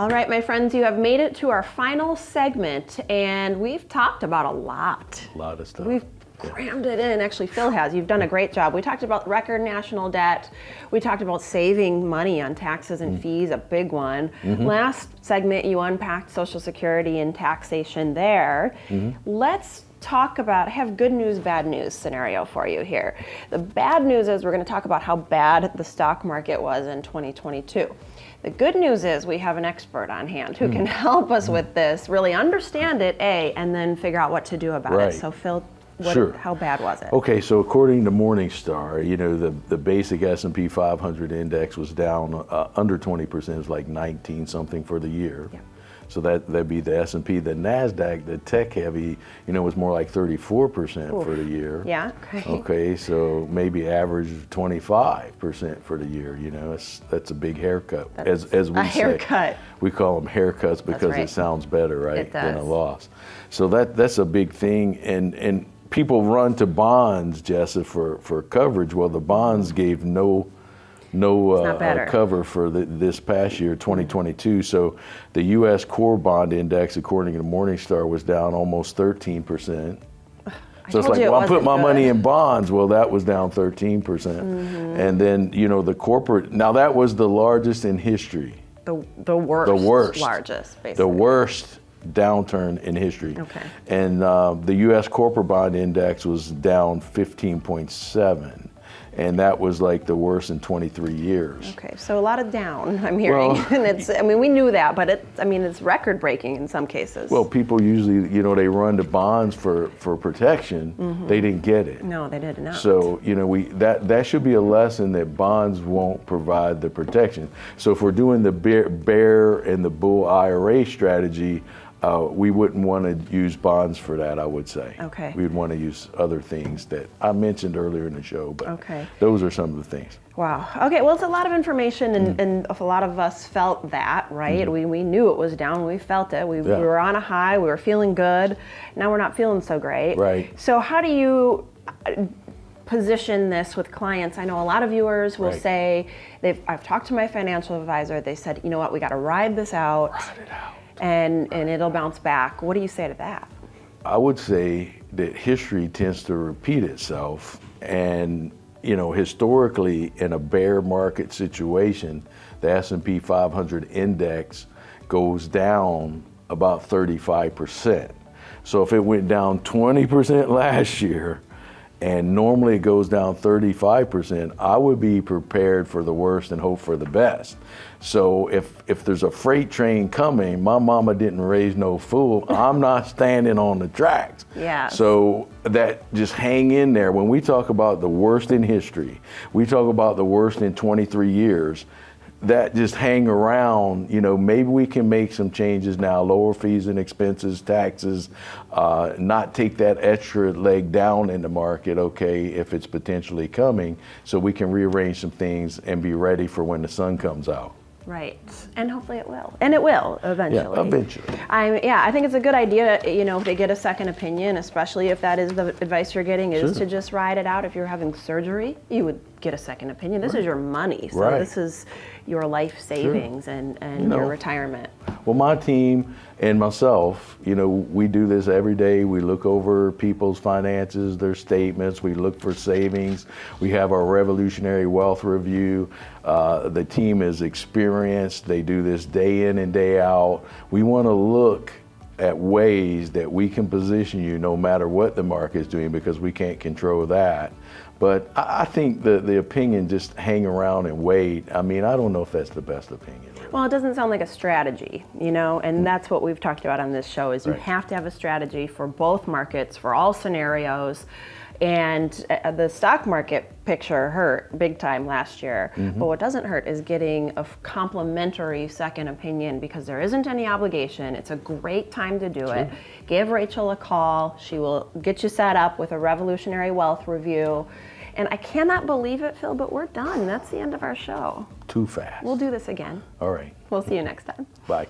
All right, my friends, you have made it to our final segment, and we've talked about a lot. A lot of stuff. We've crammed it in. Actually, Phil has. You've done a great job. We talked about record national debt. We talked about saving money on taxes and fees, a big one. Last segment, you unpacked Social Security and taxation there. Let's talk about, I have good news, bad news scenario for you here. The bad news is we're going to talk about how bad the stock market was in 2022. The good news is we have an expert on hand who can help us with this, really understand it, and then figure out what to do about it. So Phil, how bad was it? Okay, so according to Morningstar, you know, the basic S&P 500 index was down under 20%, it was like 19 something for the year. So that'd be the S&P. The NASDAQ, the tech heavy, you know, was more like 34% for the year. Okay, so maybe average 25% for the year. You know, that's a big haircut. As we say, we call them haircuts because it sounds better, right, than a loss. So that's a big thing. And people run to bonds, Jessa, for coverage. Well, the bonds gave no cover for this past year, 2022. So the U.S. core bond index, according to Morningstar, was down almost 13%. So it's like, well, I put my money in bonds. Well, that was down 13%. And then, you know, the corporate, now that was the largest in history. The worst. Largest, basically. The worst downturn in history. And the U.S. corporate bond index was down 15.7. And that was like the worst in 23 years. Okay, so a lot of down, I'm hearing. And I mean, we knew that, but it's record breaking in some cases. Well, people usually, you know, they run to bonds for protection. They didn't get it. No, they did not. So, you know, that should be a lesson that bonds won't provide the protection. So if we're doing the bear and the bull IRA strategy, we wouldn't want to use bonds for that, I would say. We'd want to use other things that I mentioned earlier in the show, but those are some of the things. Wow. Okay, well, it's a lot of information, and a lot of us felt that, right? We knew it was down, we felt it. We were on a high, we were feeling good. Now we're not feeling so great. So how do you position this with clients? I know a lot of viewers will say, I've talked to my financial advisor, they said, you know what, we got to ride this out. Ride it out. And it'll bounce back. What do you say to that? I would say that history tends to repeat itself. And, you know, historically in a bear market situation, the S&P 500 index goes down about 35%. So if it went down 20% last year, and normally it goes down 35%, I would be prepared for the worst and hope for the best. So if there's a freight train coming, my mama didn't raise no fool, I'm not standing on the tracks. So that just hang in there. When we talk about the worst in history, we talk about the worst in 23 years, that just hang around, you know, maybe we can make some changes now, lower fees and expenses, taxes, not take that extra leg down in the market, okay, if it's potentially coming, so we can rearrange some things and be ready for when the sun comes out. Right, and hopefully it will. And it will eventually. Yeah, eventually. I think it's a good idea, you know, to get a second opinion, especially if that is the advice you're getting, is to just ride it out. If you're having surgery, you would get a second opinion. This is your money, so this is your life savings and your retirement. Well, my team and myself, you know, we do this every day. We look over people's finances, their statements. We look for savings. We have our revolutionary wealth review. The team is experienced. They do this day in and day out. We want to look at ways that we can position you no matter what the market is doing, because we can't control that. But I think the opinion just hang around and wait, I mean, I don't know if that's the best opinion. Really. Well, it doesn't sound like a strategy, you know, and that's what we've talked about on this show, is you have to have a strategy for both markets, for all scenarios. And the stock market picture hurt big time last year. But what doesn't hurt is getting a complimentary second opinion, because there isn't any obligation. It's a great time to do it. Give Rachel a call. She will get you set up with a revolutionary wealth review. And I cannot believe it, Phil, but we're done. That's the end of our show. Too fast. We'll do this again. All right. We'll see you next time. Bye.